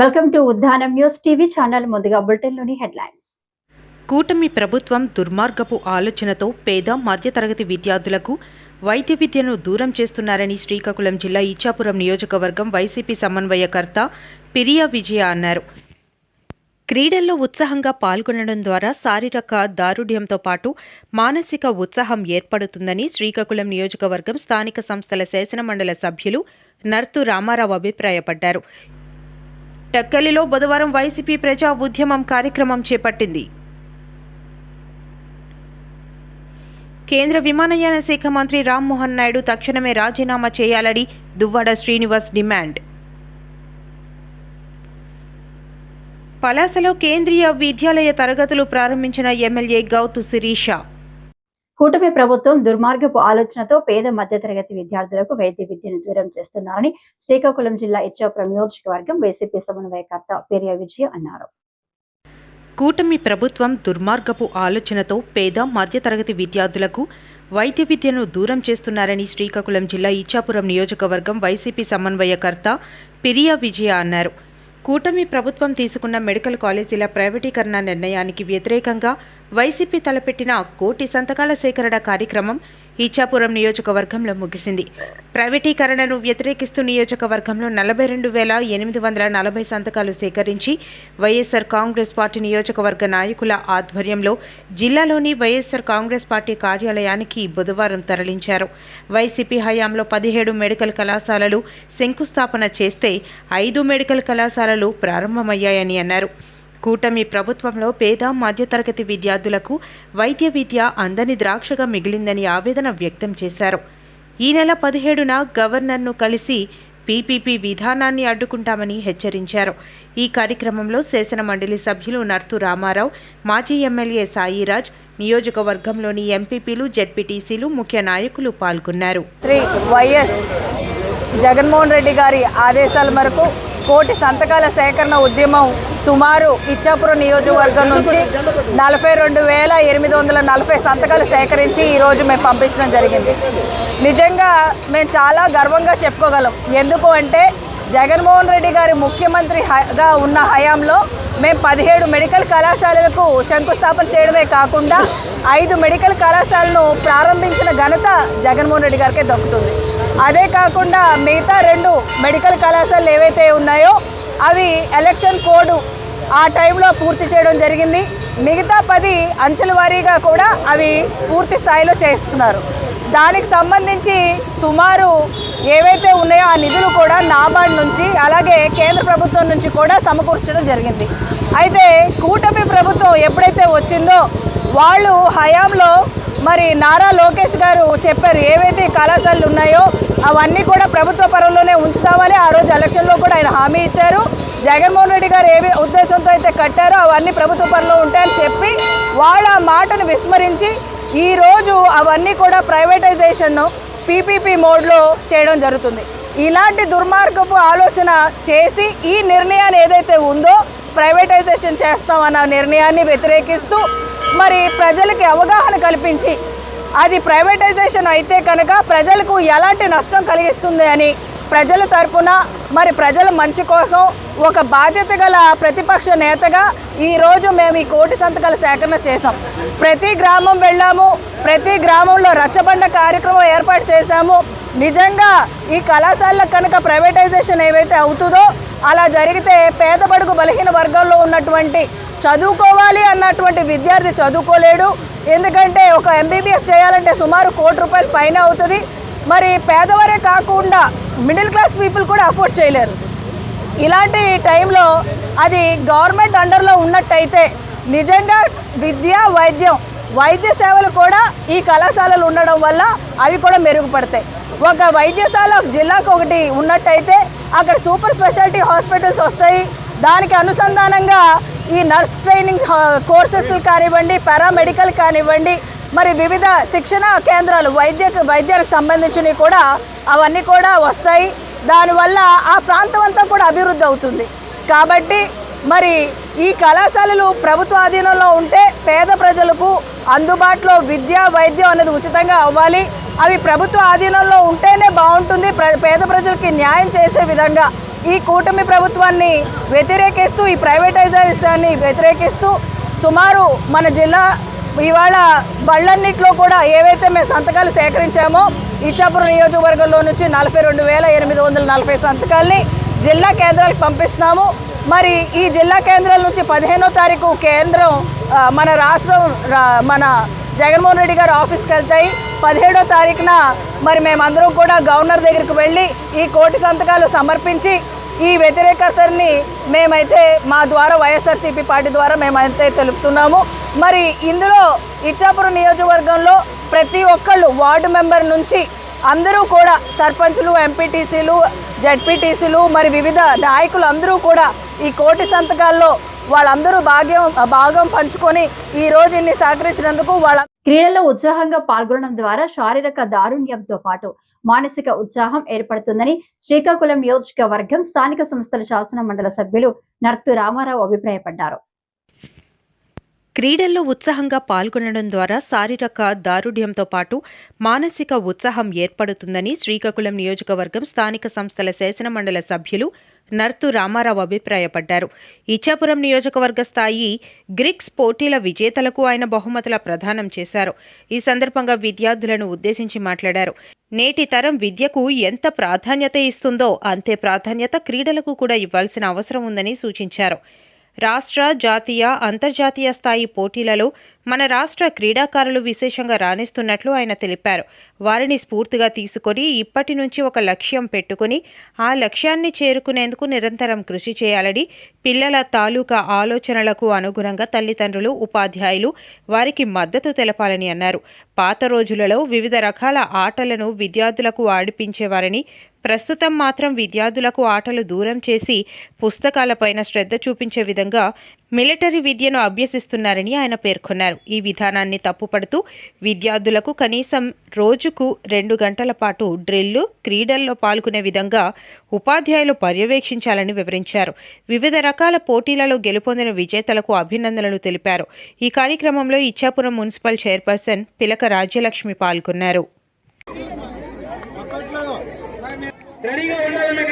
Welcome to Uddanam news TV channel. ముందుగా బులెటిన్లోని headlines. కూటమి ప్రభుత్వం దుర్మార్గపు ఆలోచనతో పేద మధ్యతరగతి విద్యార్థులకు వైద్య విద్యను దూరం చేస్తున్నారని శ్రీకాకుళం జిల్లా ఇచ్చాపురం నియోజకవర్గం వైసీపీ సమన్వయకర్త పిరియా విజయ అన్నారు. క్రీడల్లో ఉత్సాహంగా పాల్గొనడం ద్వారా శారీరక దారుఢ్యంతో పాటు మానసిక ఉత్సాహం ఏర్పడుతుందని శ్రీకాకుళం నియోజకవర్గం స్థానిక సంస్థల శాసనమండలి సభ్యులు నర్తు రామారావు అభిప్రాయపడ్డారు. టక్కలిలో బుధవారం వైసీపీ ప్రజా ఉద్యమం కార్యక్రమం చేపట్టింది. కేంద్ర విమానయాన శాఖ మంత్రి రామ్మోహన్ నాయుడు తక్షణమే రాజీనామా చేయాలని దువ్వాడ శ్రీనివాస్ డిమాండ్. పలాసలో కేంద్రీయ విద్యాలయ తరగతులు ప్రారంభించిన ఎమ్మెల్యే గౌతు శిరీష. కూటమి ప్రభుత్వం దుర్మార్గపు ఆలోచనతో పేద మధ్యతరగతి విద్యార్థులకు వైద్య విద్యను దూరం చేస్తున్నారని శ్రీకాకుళం జిల్లా ఇచ్చాపురం నియోజకవర్గం వైసీపీ సమన్వయకర్త పిరియా విజయ అన్నారు. కూటమి ప్రభుత్వం దుర్మార్గపు ఆలోచనతో పేద మధ్యతరగతి విద్యార్థులకు వైద్య విద్యను దూరం చేస్తున్నారని శ్రీకాకుళం జిల్లా ఇచ్చాపురం నియోజకవర్గం వైసీపీ సమన్వయకర్త పిరియా విజయ అన్నారు. కూటమి ప్రభుత్వం తీసుకున్న మెడికల్ కాలేజీల ప్రైవేటీకరణ నిర్ణయానికి వ్యతిరేకంగా వైసీపీ తలపెట్టిన 1 కోటి సంతకాల సేకరణ కార్యక్రమం ఇచ్చాపురం నియోజకవర్గంలో ముగిసింది. ప్రైవేటీకరణను వ్యతిరేకిస్తూ నియోజకవర్గంలో 42,840 సంతకాలు సేకరించి వైఎస్ఆర్ కాంగ్రెస్ పార్టీ నియోజకవర్గ నాయకుల ఆధ్వర్యంలో జిల్లాలోని వైఎస్ఆర్ కాంగ్రెస్ పార్టీ కార్యాలయానికి బుధవారం తరలించారు. వైసీపీ హయాంలో 17 మెడికల్ కళాశాలలు శంకుస్థాపన చేస్తే 5 మెడికల్ కళాశాలలు ప్రారంభమయ్యాయని అన్నారు. కూటమి ప్రభుత్వంలో పేద మధ్యతరగతి విద్యార్థులకు వైద్య విద్య అందని ద్రాక్షగా మిగిలిందని ఆవేదన వ్యక్తం చేశారు. ఈ నెల 17న గవర్నర్ను కలిసి పీపీపీ విధానాన్ని అడ్డుకుంటామని హెచ్చరించారు. ఈ కార్యక్రమంలో శాసనమండలి సభ్యులు నర్తు రామారావు, మాజీ ఎమ్మెల్యే సాయిరాజ్, నియోజకవర్గంలోని ఎంపీపీలు, జెడ్పీటీసీలు, ముఖ్య నాయకులు పాల్గొన్నారు. శ్రీ వైఎస్ జగన్మోహన్ రెడ్డి గారి ఆదేశాల మేరకు 1 కోటి సంతకాల సేకరణ ఉద్యమం సుమారు ఇచ్చాపురం నియోజకవర్గం నుంచి 42,840 సంతకాలు సేకరించి ఈరోజు మేము పంపించడం జరిగింది. నిజంగా మేము చాలా గర్వంగా చెప్పుకోగలం. ఎందుకు అంటే జగన్మోహన్ రెడ్డి గారి ముఖ్యమంత్రిగా ఉన్న హయాంలో మేము 17 మెడికల్ కళాశాలలకు శంకుస్థాపన చేయడమే కాకుండా 5 మెడికల్ కళాశాలను ప్రారంభించిన ఘనత జగన్మోహన్ రెడ్డి గారికే దక్కుతుంది. అదే కాకుండా మిగతా 2 మెడికల్ కళాశాలలు ఏవైతే ఉన్నాయో అవి ఎలక్షన్ కోడ్ ఆ టైంలో పూర్తి చేయడం జరిగింది. మిగతా 10 అంచెల వారీగా కూడా అవి పూర్తి స్థాయిలో చేస్తున్నారు. దానికి సంబంధించి సుమారు ఏవైతే ఉన్నాయో ఆ నిధులు కూడా నాబార్డ్ నుంచి అలాగే కేంద్ర ప్రభుత్వం నుంచి కూడా సమకూర్చడం జరిగింది. అయితే కూటమి ప్రభుత్వం ఎప్పుడైతే వచ్చిందో వాళ్ళు హయాంలో మరి నారా లోకేష్ గారు చెప్పారు, ఏవైతే కళాశాలలు ఉన్నాయో అవన్నీ కూడా ప్రభుత్వ పరంలోనే ఉంచుతామని ఆ రోజు ఎలక్షన్లో కూడా ఆయన హామీ ఇచ్చారు. జగన్మోహన్ రెడ్డి గారు ఏ ఉద్దేశంతో అయితే కట్టారో అవన్నీ ప్రభుత్వ పరంలో ఉంటాయని చెప్పి వాళ్ళ మాటను విస్మరించి ఈరోజు అవన్నీ కూడా ప్రైవేటైజేషన్ పీపీపీ మోడ్లో చేయడం జరుగుతుంది. ఇలాంటి దుర్మార్గపు ఆలోచన చేసి ఈ నిర్ణయాన్ని ఏదైతే ఉందో ప్రైవేటైజేషన్ చేస్తామన్న నిర్ణయాన్ని వ్యతిరేకిస్తూ మరి ప్రజలకి అవగాహన కల్పించి అది ప్రైవేటైజేషన్ అయితే కనుక ప్రజలకు ఎలాంటి నష్టం కలిగిస్తుంది అని ప్రజల తరపున మరి ప్రజల మంచి కోసం ఒక బాధ్యత గల ప్రతిపక్ష నేతగా ఈరోజు మేము ఈ 1 కోటి సంతకాల సేకరణ చేసాం. ప్రతి గ్రామం వెళ్ళాము, ప్రతి గ్రామంలో రచ్చబండ కార్యక్రమం ఏర్పాటు చేశాము. నిజంగా ఈ కళాశాలకు కనుక ప్రైవేటైజేషన్ ఏవైతే అవుతుందో అలా జరిగితే పేద బడుగు బలహీన వర్గాల్లో ఉన్నటువంటి చదువుకోవాలి అన్నటువంటి విద్యార్థి చదువుకోలేడు. ఎందుకంటే ఒక ఎంబీబీఎస్ చేయాలంటే సుమారు ₹1 కోటి పైన అవుతుంది. మరి పేదవారే కాకుండా మిడిల్ క్లాస్ పీపుల్ కూడా అఫోర్డ్ చేయలేరు. ఇలాంటి టైంలో అది గవర్నమెంట్ అండర్లో ఉన్నట్టయితే నిజంగా విద్య, వైద్య సేవలు కూడా ఈ కళాశాలలు ఉండడం వల్ల అవి కూడా మెరుగుపడతాయి. ఒక వైద్యశాల జిల్లాకు ఒకటి ఉన్నట్టయితే అక్కడ సూపర్ స్పెషాలిటీ హాస్పిటల్స్ వస్తాయి. దానికి అనుసంధానంగా ఈ నర్స్ ట్రైనింగ్ కోర్సెస్ కానివ్వండి, పారామెడికల్ కానివ్వండి, మరి వివిధ శిక్షణ కేంద్రాలు వైద్యానికి సంబంధించినవి కూడా అవన్నీ కూడా వస్తాయి. దానివల్ల ఆ ప్రాంతం అంతా కూడా అభివృద్ధి అవుతుంది. కాబట్టి మరి ఈ కళాశాలలు ప్రభుత్వ ఆధీనంలో ఉంటే పేద ప్రజలకు అందుబాటులో విద్య, వైద్యం అనేది ఉచితంగా అవ్వాలి. అవి ప్రభుత్వ ఆధీనంలో ఉంటేనే బాగుంటుంది. పేద ప్రజలకి న్యాయం చేసే విధంగా ఈ కూటమి ప్రభుత్వాన్ని వ్యతిరేకిస్తూ, ఈ ప్రైవేటైజేషన్ని వ్యతిరేకిస్తూ సుమారు మన జిల్లా ఇవాళ బళ్ళన్నింటిలో కూడా ఏవైతే మేము సంతకాలు సేకరించామో ఇచ్చాపురం నియోజకవర్గంలో నుంచి 42,840 సంతకాల్ని జిల్లా కేంద్రాలకు పంపిస్తున్నాము. మరి ఈ జిల్లా కేంద్రాల నుంచి 15వ తారీఖు కేంద్రం మన రాష్ట్రం మన జగన్మోహన్ రెడ్డి గారు ఆఫీస్కి వెళ్తాయి. 17వ తారీఖున మరి మేమందరం కూడా గవర్నర్ దగ్గరికి వెళ్ళి ఈ 1,000 సంతకాలు సమర్పించి ఈ వ్యతిరేకతని మేమైతే మా ద్వారా వైఎస్ఆర్సీపీ పార్టీ ద్వారా మేమైతే తెలుపుతున్నాము. మరి ఇందులో ఇచ్చాపురం నియోజకవర్గంలో ప్రతి ఒక్కళ్ళు వార్డు మెంబర్ నుంచి అందరూ కూడా సర్పంచులు, ఎంపీటీసీలు, జడ్పీటీసీలు, మరి వివిధ నాయకులు అందరూ కూడా ఈ 1,000 సంతకాల్లో వాళ్ళందరూ భాగం పంచుకొని ఈ రోజు ఇన్ని సహకరించినందుకు వాళ్ళ క్రీడల్లో ఉత్సాహంగా పాల్గొనడం ద్వారా శారీరక దారుణ్యంతో పాటు మానసిక ఉత్సాహం ఏర్పడుతుందని శ్రీకాకుళం నియోజకవర్గం స్థానిక సంస్థల శాసన మండలి సభ్యులు నర్తు రామారావు అభిప్రాయపడ్డారు. క్రీడల్లో ఉత్సాహంగా పాల్గొనడం ద్వారా శారీరక దారుఢ్యంతో పాటు మానసిక ఉత్సాహం ఏర్పడుతుందని శ్రీకాకుళం నియోజకవర్గం స్థానిక సంస్థల శాసన మండలి సభ్యులు నర్తు రామారావు అభిప్రాయపడ్డారు. ఇచ్చాపురం నియోజకవర్గ స్థాయి గ్రిక్స్ పోటీల విజేతలకు ఆయన బహుమతుల ప్రదానం చేశారు. ఈ సందర్భంగా విద్యార్థులను ఉద్దేశించి మాట్లాడారు. నేటి తరం విద్యకు ఎంత ప్రాధాన్యత ఇస్తుందో అంతే ప్రాధాన్యత క్రీడలకు కూడా ఇవ్వాల్సిన అవసరం ఉందని సూచించారు. రాష్ట్ర, జాతీయ, అంతర్జాతీయ స్థాయి పోటీలలో మన రాష్ట్ర క్రీడాకారులు విశేషంగా రాణిస్తున్నట్లు ఆయన తెలిపారు. వారిని స్ఫూర్తిగా తీసుకొని ఇప్పటి నుంచి ఒక లక్ష్యం పెట్టుకుని ఆ లక్ష్యాన్ని చేరుకునేందుకు నిరంతరం కృషి చేయాలని, పిల్లల తాలూకా ఆలోచనలకు అనుగుణంగా తల్లిదండ్రులు, ఉపాధ్యాయులు వారికి మద్దతు తెలపాలని అన్నారు. పాత రోజులలో వివిధ రకాల ఆటలను విద్యార్థులకు ఆడిపించేవారని, ప్రస్తుతం మాత్రం విద్యార్థులకు ఆటలు దూరం చేసి పుస్తకాలపైన శ్రద్ధ చూపించే విధంగా మిలిటరీ విద్యను అభ్యసిస్తున్నారని ఆయన పేర్కొన్నారు. ఈ విధానాన్ని తప్పుపడుతూ విద్యార్థులకు కనీసం రోజుకు 2 గంటల పాటు డ్రిల్లు, క్రీడల్లో పాల్గొనే విధంగా ఉపాధ్యాయులు పర్యవేక్షించాలని వివరించారు. వివిధ రకాల పోటీలలో గెలుపొందిన విజేతలకు అభినందనలు తెలిపారు. ఈ కార్యక్రమంలో ఇచ్చాపురం మున్సిపల్ చైర్పర్సన్ పిలక రాజ్యలక్ష్మి పాల్గొన్నారు. రెడీగా ఉండాలి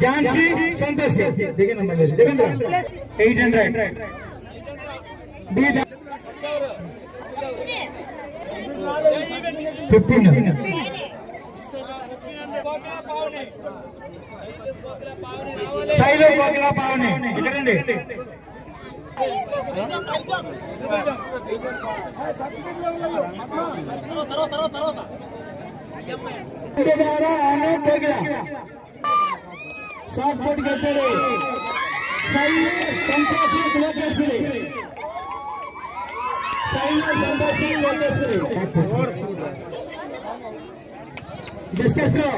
ఝాన్సీ సంతోష్ దిగండి 800 15 శైలు కోకిల పావని ఇక్కడండి తర్వాత షార్ట్ పుట్ కట్టారు. శైలు సంతోషి లోకేశ్వరి, శైలు సంతోషి లోకేశ్వరి డిస్కస్ లో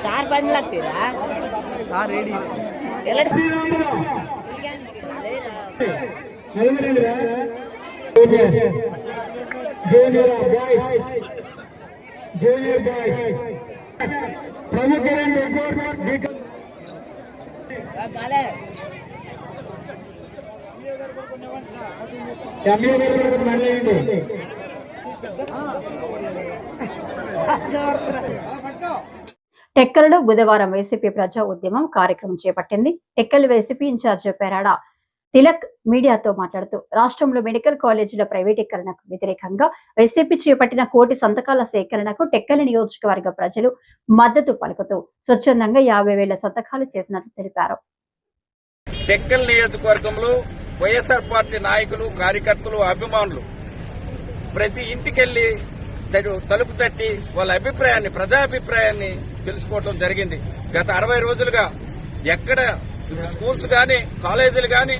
సార్ బండి లాಗ್ತೀರಾ సార్ రెడీ ಎಲ್ಲ జూనియర్ బాయ్స్ ప్రముఖ టెక్కలలో బుధవారం వైసీపీ ప్రజా ఉద్యమం కార్యక్రమం చేపట్టింది. టెక్కల్ వైసీపీ ఇన్ఛార్జ్ పేరాడ తిలక్ మీడియాతో మాట్లాడుతూ రాష్ట్రంలో మెడికల్ కాలేజీల ప్రైవేటీకరణకు వ్యతిరేకంగా వైసీపీ చేపట్టిన 1,000 సంతకాల సేకరణకు టెక్కల్ నియోజకవర్గ ప్రజలు మద్దతు పలుకుతూ స్వచ్ఛందంగా 50,000 సంతకాలు చేసినట్లు తెలిపారు. టెక్కల్ నియోజకవర్గంలో వైఎస్ఆర్ పార్టీ నాయకులు, కార్యకర్తలు, అభిమానులు ప్రతి ఇంటికెళ్లి తలుపు తట్టి వాళ్ళ అభిప్రాయాన్ని, ప్రజాభిప్రాయాన్ని తెలుసుకోవడం జరిగింది. గత 60 రోజులుగా ఎక్కడ స్కూల్స్ గాని, కాలేజీలు గాని,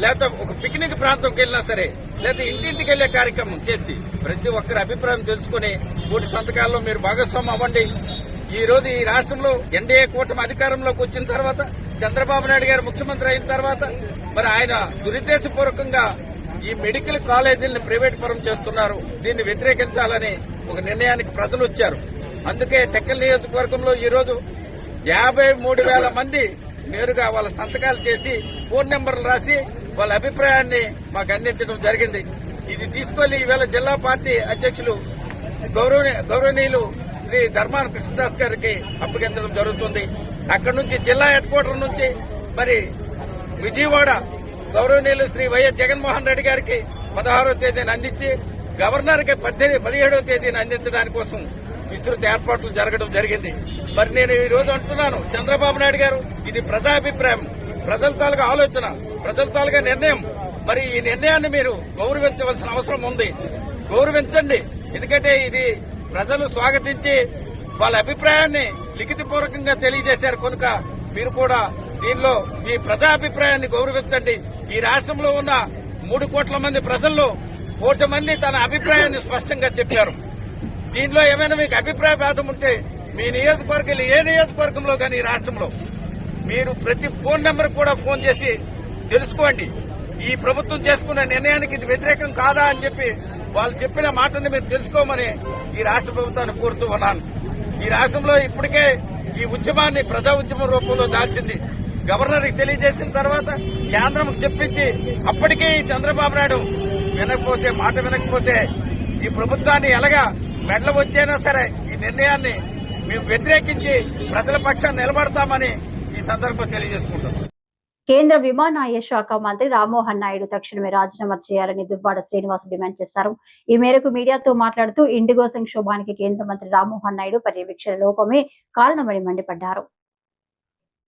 లేకపోతే ఒక పిక్నిక్ ప్రాంతంకి వెళ్ళినా సరే, లేదా ఇంటింటికి వెళ్లే కార్యక్రమం చేసి ప్రతి ఒక్కరి అభిప్రాయం తెలుసుకుని 1,000 సంతకాల్లో మీరు భాగస్వామ్యం అవ్వండి. ఈ రోజు ఈ రాష్ట్రంలో ఎన్డీఏ కూటమి అధికారంలోకి వచ్చిన తర్వాత, చంద్రబాబు నాయుడు గారు ముఖ్యమంత్రి అయిన తర్వాత మరి ఆయన దురుద్దేశపూర్వకంగా ఈ మెడికల్ కాలేజీలను ప్రైవేట్ పరం చేస్తున్నారు. దీన్ని వ్యతిరేకించాలని ఒక నిర్ణయానికి ప్రజలు వచ్చారు. అందుకే టెక్కల్ నియోజకవర్గంలో ఈ రోజు 53,000 మంది నేరుగా వాళ్ళ సంతకాలు చేసి ఫోన్ నెంబర్లు రాసి వాళ్ళ అభిప్రాయాన్ని మాకు అందించడం జరిగింది. ఇది తీసుకొని ఈవేళ జిల్లా పార్టీ అధ్యక్షులు గౌరవనీయులు శ్రీ ధర్మాన కృష్ణదాస్ గారికి అప్పగించడం జరుగుతుంది. అక్కడి నుంచి జిల్లా హెడ్ క్వార్టర్ నుంచి మరి విజయవాడ గౌరవనీయులు శ్రీ వైఎస్ జగన్మోహన్ రెడ్డి గారికి 16వ తేదీని అందించి గవర్నర్కి 17వ తేదీని అందించడానికి కోసం విస్తృత ఏర్పాట్లు జరగడం జరిగింది. మరి నేను ఈ రోజు అంటున్నాను, చంద్రబాబు నాయుడు గారు ఇది ప్రజాభిప్రాయం, ప్రజల తాలూకా ఆలోచన, ప్రజల తాలూకా నిర్ణయం. మరి ఈ నిర్ణయాన్ని మీరు గౌరవించవలసిన అవసరం ఉంది. గౌరవించండి. ఎందుకంటే ఇది ప్రజలు స్వాగతించి వాళ్ళ అభిప్రాయాన్ని లిఖితపూర్వకంగా తెలియజేశారు కనుక మీరు కూడా దీనిలో మీ ప్రజాభిప్రాయాన్ని గౌరవించండి. ఈ రాష్ట్రంలో ఉన్న 3 కోట్ల మంది ప్రజల్లో 1 కోటి మంది తన అభిప్రాయాన్ని స్పష్టంగా చెప్పారు. దీనిలో ఏమైనా మీకు అభిప్రాయ భేదం ఉంటే మీ నియోజకవర్గంలో ఏ నియోజకవర్గంలో కానీ ఈ రాష్ట్రంలో మీరు ప్రతి ఫోన్ నెంబర్ కూడా ఫోన్ చేసి తెలుసుకోండి. ఈ ప్రభుత్వం చేసుకున్న నిర్ణయానికి ఇది వ్యతిరేకం కాదా అని చెప్పి వాళ్ళు చెప్పిన మాటని మీరు తెలుసుకోమని ఈ రాష్ట్ర ప్రభుత్వాన్ని కోరుతూ ఉన్నాను. ఈ రాష్ట్రంలో ఇప్పటికే ఈ ఉద్యమాన్ని ప్రజా ఉద్యమం రూపంలో దాల్చింది. గవర్నర్కి తెలియజేసిన తర్వాత కేంద్రంకు చెప్పించి అప్పటికే చంద్రబాబు నాయుడు మాట వినకపోతే ఈ ప్రభుత్వాన్ని ఎలాగా మెడల వచ్చైనా సరే ఈ నిర్ణయాన్ని మేము వ్యతిరేకించి ప్రజల పక్షాన్ని నిలబడతామని ఈ సందర్భంగా తెలియజేసుకుంటాం. కేంద్ర విమానయాన శాఖ మంత్రి రామ్మోహన్ నాయుడు తక్షణమే రాజీనామా చేయాలని దువ్వాడ శ్రీనివాస్ డిమాండ్ చేశారు. ఈ మేరకు మీడియాతో మాట్లాడుతూ ఇండిగో సంక్షోభానికి కేంద్ర మంత్రి రామ్మోహన్ నాయుడు పర్యవేక్షణ లోపమే కారణమని మండిపడ్డారు.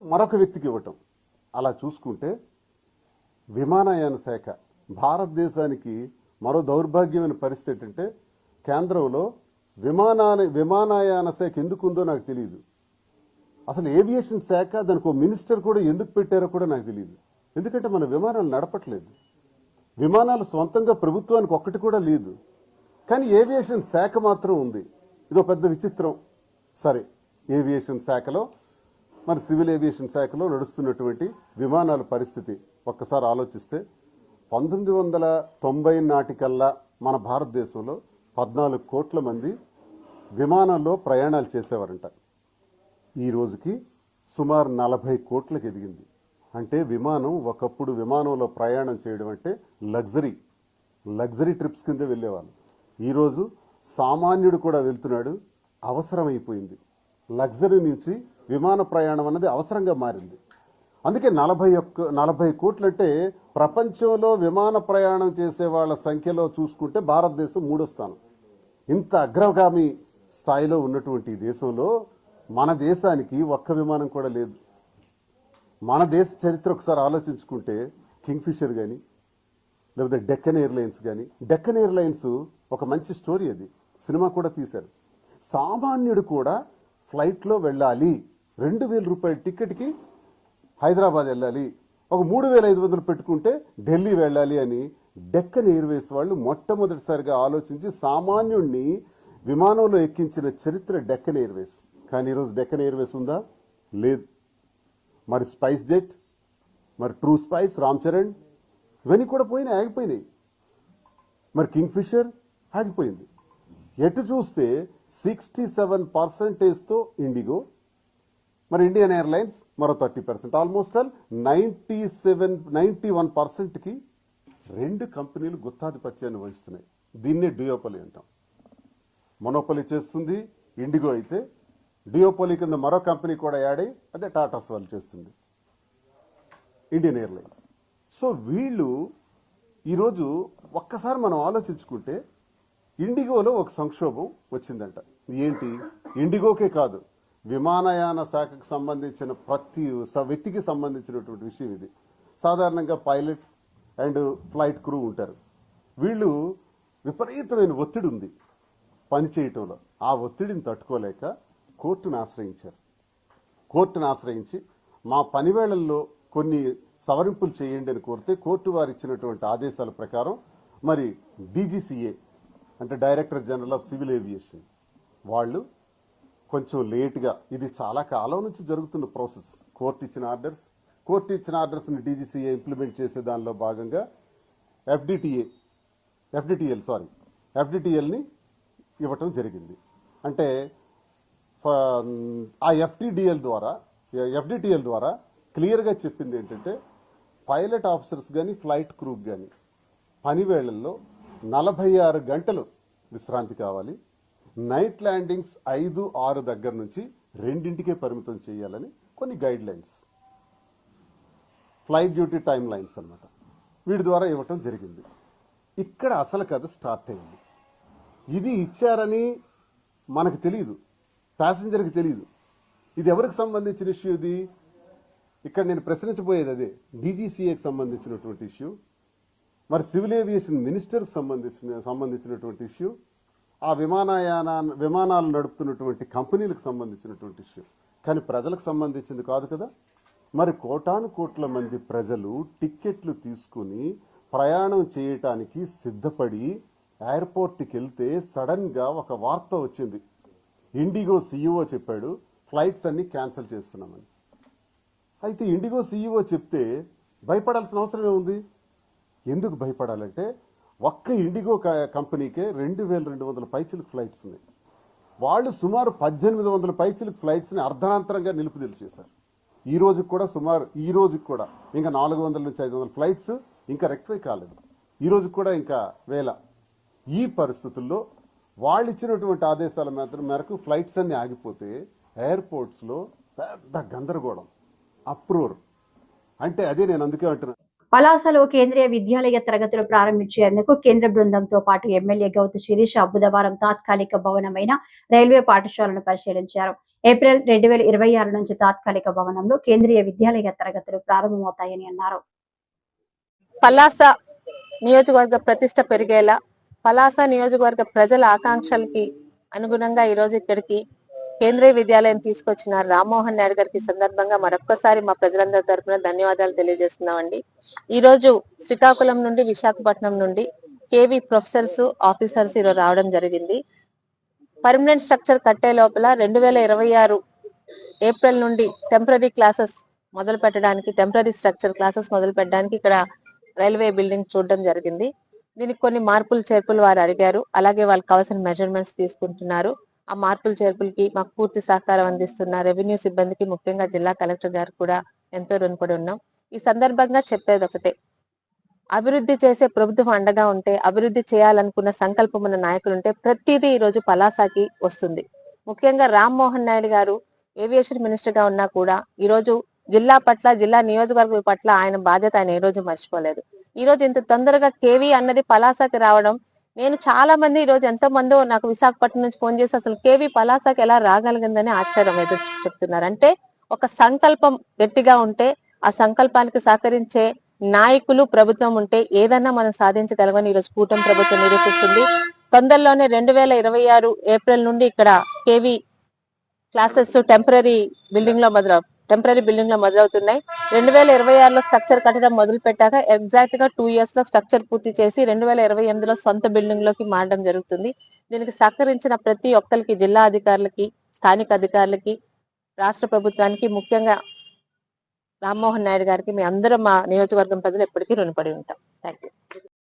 మరొక వ్యక్తికి ఇవ్వటం అలా చూసుకుంటే విమానయాన శాఖ భారతదేశానికి మరో దౌర్భాగ్యమైన పరిస్థితి ఏంటంటే కేంద్రంలో విమానయాన శాఖ ఎందుకుందో నాకు తెలియదు. అసలు ఏవియేషన్ శాఖ దానికి మినిస్టర్ కూడా ఎందుకు పెట్టారో కూడా నాకు తెలియదు. ఎందుకంటే మన విమానాలు నడపట్లేదు. విమానాలు సొంతంగా ప్రభుత్వానికి ఒక్కటి కూడా లేదు. కానీ ఏవియేషన్ శాఖ మాత్రం ఉంది. ఇదో పెద్ద విచిత్రం. సరే, ఏవియేషన్ శాఖలో మరి సివిల్ ఏవియేషన్ శాఖలో నడుస్తున్నటువంటి విమానాల పరిస్థితి ఒక్కసారి ఆలోచిస్తే 1990 నాటికల్లా మన భారతదేశంలో 14 కోట్ల మంది విమానాల్లో ప్రయాణాలు చేసేవారంట. ఈ రోజుకి సుమారు 40 కోట్లకు ఎదిగింది. అంటే విమానం ఒకప్పుడు విమానంలో ప్రయాణం చేయడం అంటే లగ్జరీ ట్రిప్స్ కింద వెళ్ళేవాళ్ళు. ఈరోజు సామాన్యుడు కూడా వెళ్తున్నాడు. అవసరమైపోయింది. లగ్జరీ నుంచి విమాన ప్రయాణం అన్నది అవసరంగా మారింది. అందుకే 40 కోట్లంటే ప్రపంచంలో విమాన ప్రయాణం చేసే వాళ్ళ సంఖ్యలో చూసుకుంటే భారతదేశం 3వ స్థానం. ఇంత అగ్రగామి స్థాయిలో ఉన్నటువంటి దేశంలో మన దేశానికి ఒక్క విమానం కూడా లేదు. మన దేశ చరిత్ర ఒకసారి ఆలోచించుకుంటే కింగ్ఫిషర్ కానీ లేకపోతే డెక్కన్ ఎయిర్లైన్స్ కానీ, డెక్కన్ ఎయిర్లైన్స్ ఒక మంచి స్టోరీ, అది సినిమా కూడా తీశారు. సామాన్యుడు కూడా ఫ్లైట్లో వెళ్ళాలి, 2000 రూపాయల టికెట్కి హైదరాబాద్ వెళ్ళాలి, ఒక 3500 పెట్టుకుంటే ఢిల్లీ వెళ్ళాలి అని డెక్కన్ ఎయిర్వేస్ వాళ్ళు మొట్టమొదటిసారిగా ఆలోచించి సామాన్యుడిని విమానంలో ఎక్కించిన చరిత్ర డెక్కన్ ఎయిర్వేస్. కానీ ఈరోజు డెక్కన్ ఎయిర్వేస్ ఉందా? లేదు. మరి స్పైస్ జెట్, మరి ట్రూ స్పైస్, రామ్ చరణ్, ఇవన్నీ కూడా ఆగిపోయినాయి. మరి కింగ్ఫిషర్ ఆగిపోయింది. ఎటు చూస్తే 67%తో ఇండిగో, మరి ఇండియన్ ఎయిర్లైన్స్ మరో 30%, ఆల్మోస్ట్ ఆల్ 91%కి 2 కంపెనీలు గుత్తాధిపత్యాన్ని వహిస్తున్నాయి. దీన్నే డియోపలి అంటాం. మొనోపలి చేస్తుంది ఇండిగో అయితే, డియోపలి కింద మరో కంపెనీ కూడా యాడ్ అయ్యి అదే టాటాస్ వాళ్ళు చేస్తుంది, ఇండియన్ ఎయిర్లైన్స్. సో వీళ్ళు ఈరోజు ఒక్కసారి మనం ఆలోచించుకుంటే ఇండిగోలో ఒక సంక్షోభం వచ్చిందంట. ఏంటి? ఇండిగోకే కాదు, విమానయాన శాఖకు సంబంధించిన ప్రతి వ్యక్తికి సంబంధించినటువంటి విషయం ఇది. సాధారణంగా పైలట్ అండ్ ఫ్లైట్ క్రూ ఉంటారు. వీళ్ళు విపరీతమైన ఒత్తిడి ఉంది పని చేయటంలో. ఆ ఒత్తిడిని తట్టుకోలేక కోర్టును ఆశ్రయించి మా పనివేళల్లో కొన్ని సవరింపులు చేయండి అని కోరితే కోర్టు వారు ఇచ్చినటువంటి ఆదేశాల ప్రకారం మరి డీజీసీఏ అంటే director general of civil aviation వాళ్ళు కొంచెం లేట్గా, ఇది చాలా కాలం నుంచి జరుగుతున్న ప్రాసెస్, కోర్టు ఇచ్చిన ఆర్డర్స్ని డీజీసీఏ ఇంప్లిమెంట్ చేసే దానిలో భాగంగా ఎఫ్డిటిఎల్ని ఇవ్వటం జరిగింది. అంటే ఆ ఎఫ్డిటిఎల్ ద్వారా క్లియర్గా చెప్పింది ఏంటంటే పైలట్ ఆఫీసర్స్ కానీ ఫ్లైట్ క్రూకి కానీ పని వేళల్లో 46 గంటలు విశ్రాంతి కావాలి. నైట్ ల్యాండింగ్స్ 5-6 దగ్గర నుంచి 2ంటికే పరిమితం చేయాలని కొన్ని guide lines, flight duty time lines అన్నమాట, వీటి ద్వారా ఇవ్వటం జరిగింది. ఇక్కడ అసలు కథ స్టార్ట్ అయింది. ఇది ఇచ్చారని మనకు తెలియదు, ప్యాసింజర్కి తెలియదు. ఇది ఎవరికి సంబంధించిన ఇష్యూ? ఇది ఇక్కడ నేను ప్రశ్నించబోయేది అదే, డీజీసీఏకి సంబంధించినటువంటి ఇష్యూ, మరి సివిల్ ఏవియేషన్ మినిస్టర్కి సంబంధించినటువంటి ఇష్యూ, ఆ విమానాలు నడుపుతున్నటువంటి కంపెనీలకు సంబంధించినటువంటి ఇష్యూ. కానీ ప్రజలకు సంబంధించింది కాదు కదా. మరి కోటాను కోట్ల మంది ప్రజలు టిక్కెట్లు తీసుకుని ప్రయాణం చేయటానికి సిద్ధపడి ఎయిర్పోర్ట్కి వెళ్తే సడన్గా ఒక వార్త వచ్చింది. ఇండిగో సీఈఓ చెప్పాడు ఫ్లైట్స్ అన్ని క్యాన్సిల్ చేస్తున్నామని. అయితే ఇండిగో సీఈఓ చెప్తే భయపడాల్సిన అవసరం ఏముంది? ఎందుకు భయపడాలంటే ఒక్క ఇండిగో కంపెనీకే 2200 పైచిలకు ఫ్లైట్స్ ఉన్నాయి. వాళ్ళు సుమారు 1800 పైచిలకు ఫ్లైట్స్ని అర్ధనాంతరంగా నిలుపుదల చేశారు. ఈ రోజుకి కూడా ఇంకా 400 నుంచి 500 ఫ్లైట్స్ ఇంకా రెక్టిఫై కాలేదు. ఈ రోజు కూడా ఇంకా 1000. ఈ పరిస్థితుల్లో వాళ్ళు ఇచ్చినటువంటి ఆదేశాల మేరకు ఫ్లైట్స్ అన్ని ఆగిపోతే ఎయిర్పోర్ట్స్లో పెద్ద గందరగోళం, అప్రూర్. అంటే అదే నేను అందుకే అంటున్నాను, పలాసలో కేంద్రీయ విద్యాలయ తరగతులు ప్రారంభించేందుకు కేంద్ర బృందంతో పాటు ఎమ్మెల్యే గౌతు శిరీష బుధవారం తాత్కాలిక భవనమైన రైల్వే పాఠశాలను పరిశీలించారు. ఏప్రిల్ 2026 నుంచి తాత్కాలిక భవనంలో కేంద్రీయ విద్యాలయ తరగతులు ప్రారంభమవుతాయని అన్నారు. పలాస నియోజకవర్గ ప్రతిష్ట పెరిగేలా, పలాస నియోజకవర్గ ప్రజల ఆకాంక్షలకి అనుగుణంగా ఈ రోజు ఇక్కడికి కేంద్రీయ విద్యాలయం తీసుకొచ్చిన రామ్మోహన్ నాయుడు గారికి సందర్భంగా మరొక్కసారి మా ప్రజలందరి తరఫున ధన్యవాదాలు తెలియజేస్తున్నామండి. ఈ రోజు శ్రీకాకుళం నుండి, విశాఖపట్నం నుండి కేవీ ప్రొఫెసర్స్, ఆఫీసర్స్ ఈరోజు రావడం జరిగింది. పర్మనెంట్ స్ట్రక్చర్ కట్టే లోపల 2026 ఏప్రిల్ నుండి టెంపరీ క్లాసెస్ మొదలు పెట్టడానికి, టెంపరీ స్ట్రక్చర్ క్లాసెస్ మొదలు పెట్టడానికి ఇక్కడ రైల్వే బిల్డింగ్ చూడడం జరిగింది. దీనికి కొన్ని మార్పులు చేర్పులు వారు అడిగారు. అలాగే వాళ్ళకి కావాల్సిన మెజర్మెంట్స్ తీసుకుంటున్నారు. ఆ మార్పులు చేర్పులకి మాకు పూర్తి సహకారం అందిస్తున్న రెవెన్యూ సిబ్బందికి, ముఖ్యంగా జిల్లా కలెక్టర్ గారు కూడా ఎంతో రుణపడి ఉన్నాం. ఈ సందర్భంగా చెప్పేది ఒకటే, అభివృద్ధి చేసే ప్రభుత్వం అండగా ఉంటే, అభివృద్ధి చేయాలనుకున్న సంకల్పం ఉన్న నాయకులు ఉంటే ప్రతిదీ ఈ రోజు పలాసకి వస్తుంది. ముఖ్యంగా రామ్మోహన్ నాయుడు గారు ఏవియేషన్ మినిస్టర్ గా ఉన్నా కూడా ఈ రోజు జిల్లా పట్ల, జిల్లా నియోజకవర్గం పట్ల ఆయన బాధ్యత ఆయన ఏ రోజు మర్చిపోలేదు. ఈ రోజు ఇంత తొందరగా కేవీ అన్నది పలాసకి రావడం, నేను చాలా మంది ఈ రోజు ఎంతో మందో నాకు విశాఖపట్నం నుంచి ఫోన్ చేసి అసలు కేవీ పలాసకి ఎలా రాగలిగిందని ఆశ్చర్యం ఎదురు చెప్తున్నారు. అంటే ఒక సంకల్పం గట్టిగా ఉంటే, ఆ సంకల్పానికి సహకరించే నాయకులు, ప్రభుత్వం ఉంటే ఏదన్నా మనం సాధించగలమని ఈరోజు కూటమి ప్రభుత్వం నిరూపిస్తుంది. తొందరలోనే 2026 ఏప్రిల్ నుండి ఇక్కడ కేవీ క్లాసెస్ టెంపరీ బిల్డింగ్ లో మొదలవుతున్నాయి. 2026లో స్ట్రక్చర్ కట్టడం మొదలు పెట్టాక ఎగ్జాక్ట్ గా 2 years లో స్ట్రక్చర్ పూర్తి చేసి 2028లో సొంత బిల్డింగ్ లోకి మారడం జరుగుతుంది. దీనికి సహకరించిన ప్రతి ఒక్కరికి, జిల్లా అధికారులకి, స్థానిక అధికారులకి, రాష్ట్ర ప్రభుత్వానికి, ముఖ్యంగా రామ్మోహన్ నాయుడు గారికి మీ అందరం, మా నియోజకవర్గం ప్రజలు ఎప్పటికీ రుణపడి ఉంటాం. Thank you.